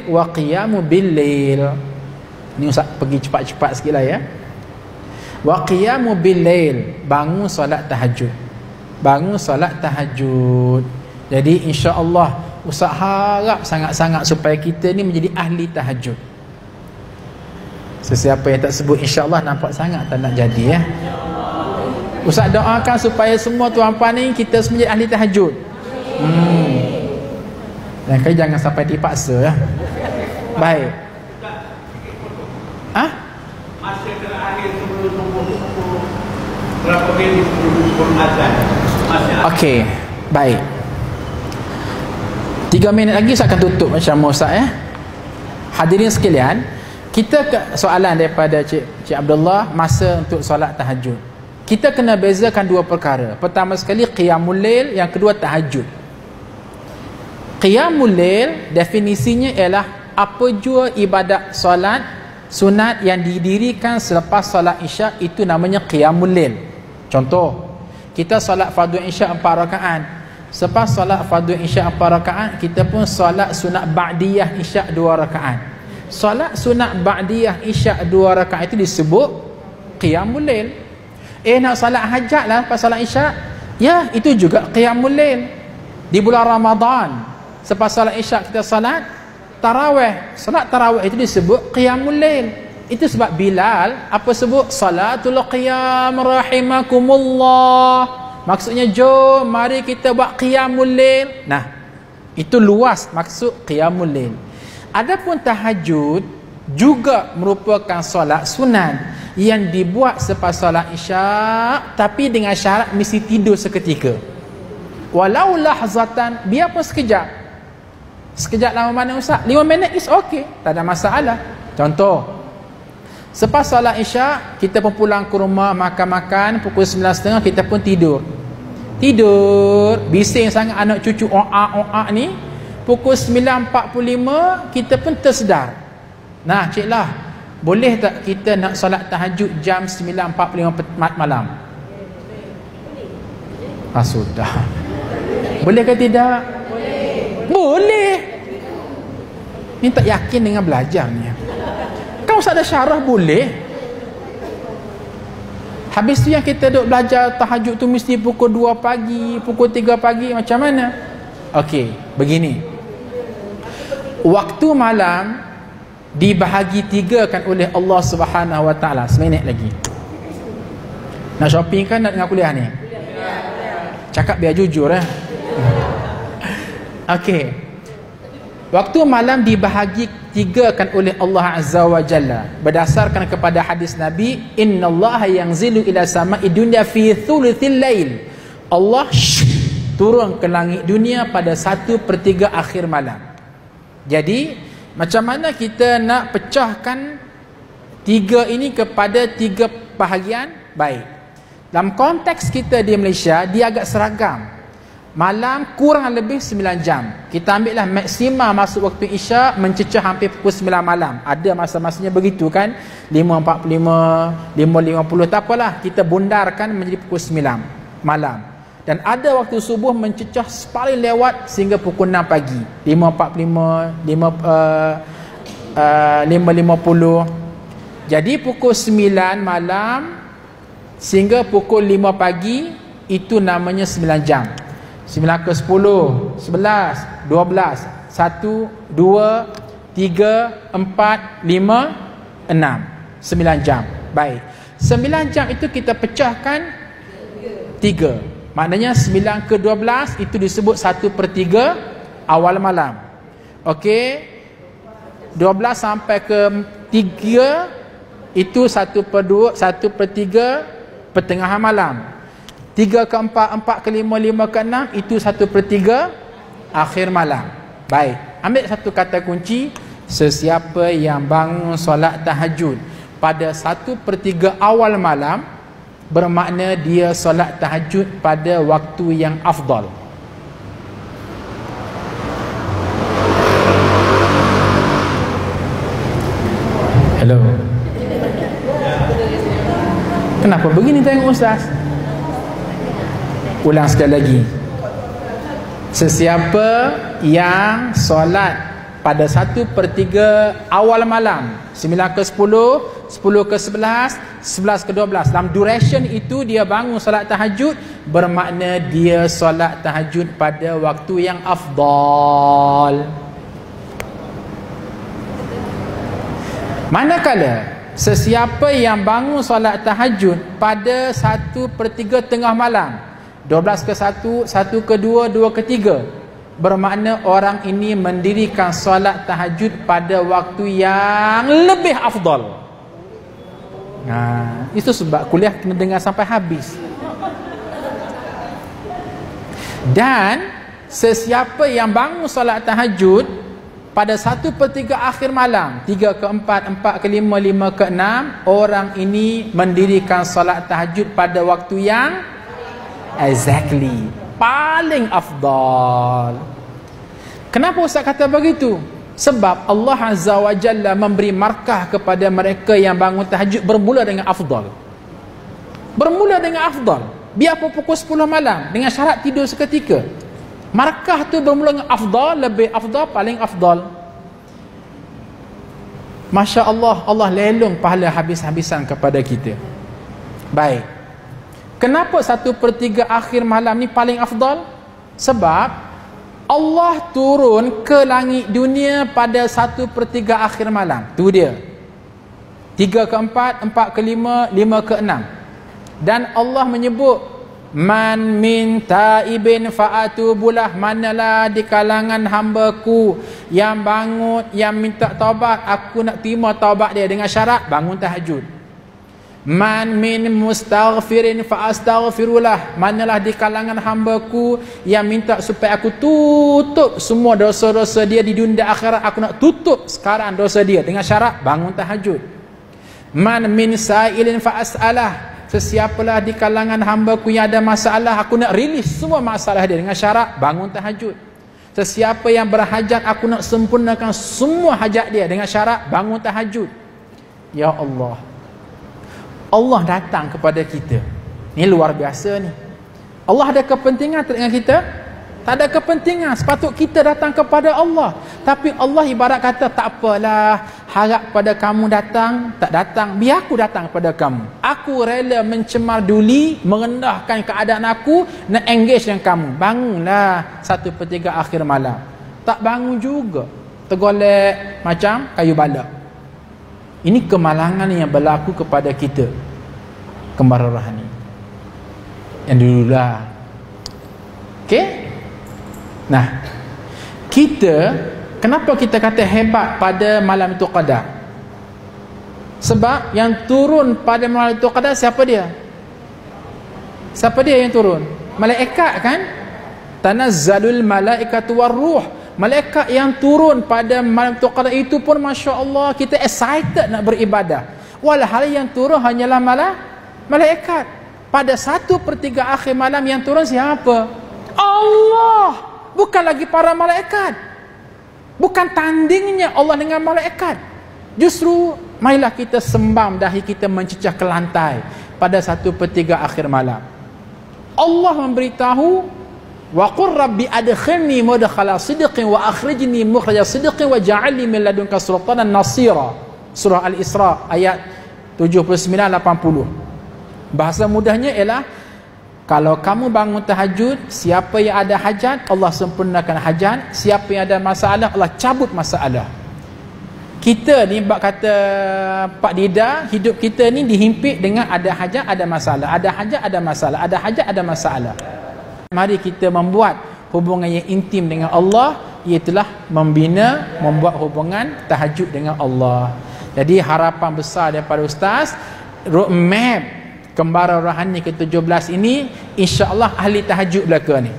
wa qiyamu bil lail. Ni Ustaz pergi cepat-cepat sikitlah ya. Wa qiyamu bil lail, bangun solat tahajud. Bangun solat tahajud. Jadi insya-Allah Ustaz harap sangat-sangat supaya kita ni menjadi ahli tahajud. Sesiapa yang tak sebut insya-Allah nampak sangat tak nak jadi ya. Ustaz doakan supaya semua tuan-puan ni kita semua menjadi ahli tahajud. Dan kali jangan sampai dipaksa ya. Baik. Masa terakhir sebelum tunggu berapa minit sebelum azan. Okey, baik. 3 minit lagi saya akan tutup macam Ustaz ya. Hadirin sekalian, kita ke soalan daripada Cik Abdullah, masa untuk solat tahajud. Kita kena bezakan dua perkara. Pertama sekali qiyamul lail, yang kedua tahajud. Qiyamul lail definisinya ialah apa jua ibadat solat sunat yang didirikan selepas solat isyak, itu namanya qiyamul lail. Contoh, kita solat fardu isyak 4 rakaat. Selepas solat fardu isyak 4 rakaat, kita pun solat sunat ba'diyah isyak 2 rakaat. Solat sunat ba'diyah isyak 2 rakaat itu disebut qiyamul lail. Nak solat hajat lah lepas solat isyak, ya itu juga qiyamul lail. Di bulan Ramadan selepas solat isyak kita solat tarawih. Solat tarawih itu disebut qiyamul lail. Itu sebab Bilal apa sebut salatul qiyam rahimakumullah. Maksudnya jom mari kita buat qiyamul lail. Nah, itu luas maksud qiyamul lail. Adapun tahajud juga merupakan solat sunat yang dibuat selepas solat isyak, tapi dengan syarat mesti tidur seketika. Walau lahzatan, biarpun sekejap. Sekejap lama mana Ustaz? 5 minit is okay, tak ada masalah. Contoh, selepas solat isyak kita pun pulang ke rumah, makan-makan, pukul 9.30 kita pun tidur. Bising sangat anak cucu oak ni. Pukul 9.45 kita pun tersedar. Nah, ciklah, boleh tak kita nak solat tahajud jam 9.45 malam? Sudah. Boleh ke tidak? Boleh. Ni tak yakin dengan belajar ni. Kau Ustaz ada syarah boleh. Habis tu yang kita duk belajar tahajud tu mesti pukul 2 pagi, pukul 3 pagi, macam mana? Okey, begini. Waktu malam dibahagi 3 kan oleh Allah Subhanahu Wa Taala. Seminit lagi. Nak shopping kan nak dengar kuliah ni? Cakap biar jujur Okey. Waktu malam dibahagi 3 kan oleh Allah Azza wa Jalla berdasarkan kepada hadis Nabi, innallaha yanzilu ila sama'i dunya fi thuluthil lail. Allah turun ke langit dunia pada 1/3 akhir malam. Jadi macam mana kita nak pecahkan 3 ini kepada 3 bahagian? Baik, dalam konteks kita di Malaysia dia agak seragam. Malam kurang lebih 9 jam. Kita ambillah maksima masuk waktu isyak mencecah hampir pukul 9 malam. Ada masa-masanya begitu kan, 5.45, 5.50, tak apalah, kita bundarkan menjadi pukul 9 malam. Dan ada waktu subuh mencecah paling lewat sehingga pukul 6 pagi, 5.45, 5.50. Jadi pukul 9 malam sehingga pukul 5 pagi, itu namanya 9 jam. 9 ke 10, 11, 12, 1, 2, 3, 4, 5, 6. 9 jam. Baik. 9 jam itu kita pecahkan 3. Maknanya 9 ke 12 itu disebut 1/3 awal malam. Okey. 12 sampai ke 3 itu 1/3 pertengahan malam. 3 ke 4, 4 ke 5, 5 ke 6 itu 1/3 akhir malam. Baik, ambil satu kata kunci, sesiapa yang bangun solat tahajud pada 1/3 awal malam, bermakna dia solat tahajud pada waktu yang afdal. Hello. Kenapa begini tengok Ustaz? Ulang sekali lagi. Sesiapa yang solat pada 1/3 awal malam, 9 ke 10, 10 ke 11, 11 ke 12. Dalam duration itu dia bangun solat tahajud, bermakna dia solat tahajud pada waktu yang afdal. Manakala sesiapa yang bangun solat tahajud pada 1/3 tengah malam, 12 ke 1, 1 ke 2, 2 ke 3, bermakna orang ini mendirikan solat tahajud pada waktu yang lebih afdal. Itu sebab kuliah kena dengar sampai habis. Dan sesiapa yang bangun solat tahajud pada 1/3 akhir malam, 3 ke 4, 4 ke 5, 5 ke 6, orang ini mendirikan solat tahajud pada waktu yang exactly paling afdal. Kenapa Ustaz kata begitu? Sebab Allah Azza wa Jalla memberi markah kepada mereka yang bangun tahajud bermula dengan afdal. Bermula dengan afdal. Biarpun pukul 10 malam dengan syarat tidur seketika. Markah tu bermula dengan afdal, lebih afdal, paling afdal. Masya Allah, Allah lelong pahala habis-habisan kepada kita. Baik. Kenapa 1/3 akhir malam ni paling afdal? Sebab Allah turun ke langit dunia pada 1/3 akhir malam. Tu dia. 3 ke 4, 4 ke 5, 5 ke 6. Dan Allah menyebut, man min taibin fa'atubulah, manalah di kalangan hamba-Ku yang bangun, yang minta taubat, aku nak terima taubat dia dengan syarat bangun tahajud. Man min mustaghfirin fa'astaghfirulah, manalah di kalangan hamba-Ku yang minta supaya aku tutup semua dosa-dosa dia di dunia akhirat, aku nak tutup sekarang dosa dia dengan syarat bangun tahajud. Man min sa'ilin fa'as'alah, sesiapalah di kalangan hamba-Ku yang ada masalah, aku nak rilis semua masalah dia dengan syarat bangun tahajud. Sesiapa yang berhajat, aku nak sempurnakan semua hajat dia dengan syarat bangun tahajud. Ya Allah, Allah datang kepada kita. Ni luar biasa ni. Allah ada kepentingan dengan kita? Tak ada kepentingan. Sepatut kita datang kepada Allah. Tapi Allah ibarat kata, tak apalah, harap pada kamu datang, tak datang, biar aku datang kepada kamu. Aku rela mencemar duli, merendahkan keadaan aku, nak engage dengan kamu. Bangunlah 1/3 akhir malam. Tak bangun juga, tergolek macam kayu balak. Ini kemalangan yang berlaku kepada kita, kembar rohani yang dululah. Okey? Nah, kita, kenapa kita kata hebat pada malam itu qadar? Sebab yang turun pada malam itu qadar siapa dia? Siapa dia yang turun? Malaikat kan? Tanazzalul malaikatu warruh. Malaikat yang turun pada malam qadar itu pun Masya Allah, kita excited nak beribadah. Walhal yang turun hanyalah malaikat. Pada 1/3 akhir malam yang turun siapa? Allah. Bukan lagi para malaikat. Bukan tandingnya Allah dengan malaikat. Justru marilah kita sembam dahi kita mencecah ke lantai pada 1/3 akhir malam. Allah memberitahu, wa qur rabbi adkhilni mudkhala sidqin wa akhrijni mukhraja sidqin wa ja'alni min ladunka sultanan nasira. Surah Al-Isra ayat 79-80. Bahasa mudahnya ialah, kalau kamu bangun tahajud, siapa yang ada hajat, Allah sempurnakan hajat. Siapa yang ada masalah, Allah cabut masalah. Kita ni bak kata Pak Dida, hidup kita ni dihimpit dengan ada hajat, ada masalah, ada hajat, ada masalah, ada hajat, ada masalah. Mari kita membuat hubungan yang intim dengan Allah, iaitulah membuat hubungan tahajud dengan Allah. Jadi harapan besar daripada Ustaz, roadmap kembaran rohani ke-17 ini, insya-Allah ahli tahajud belaka ni.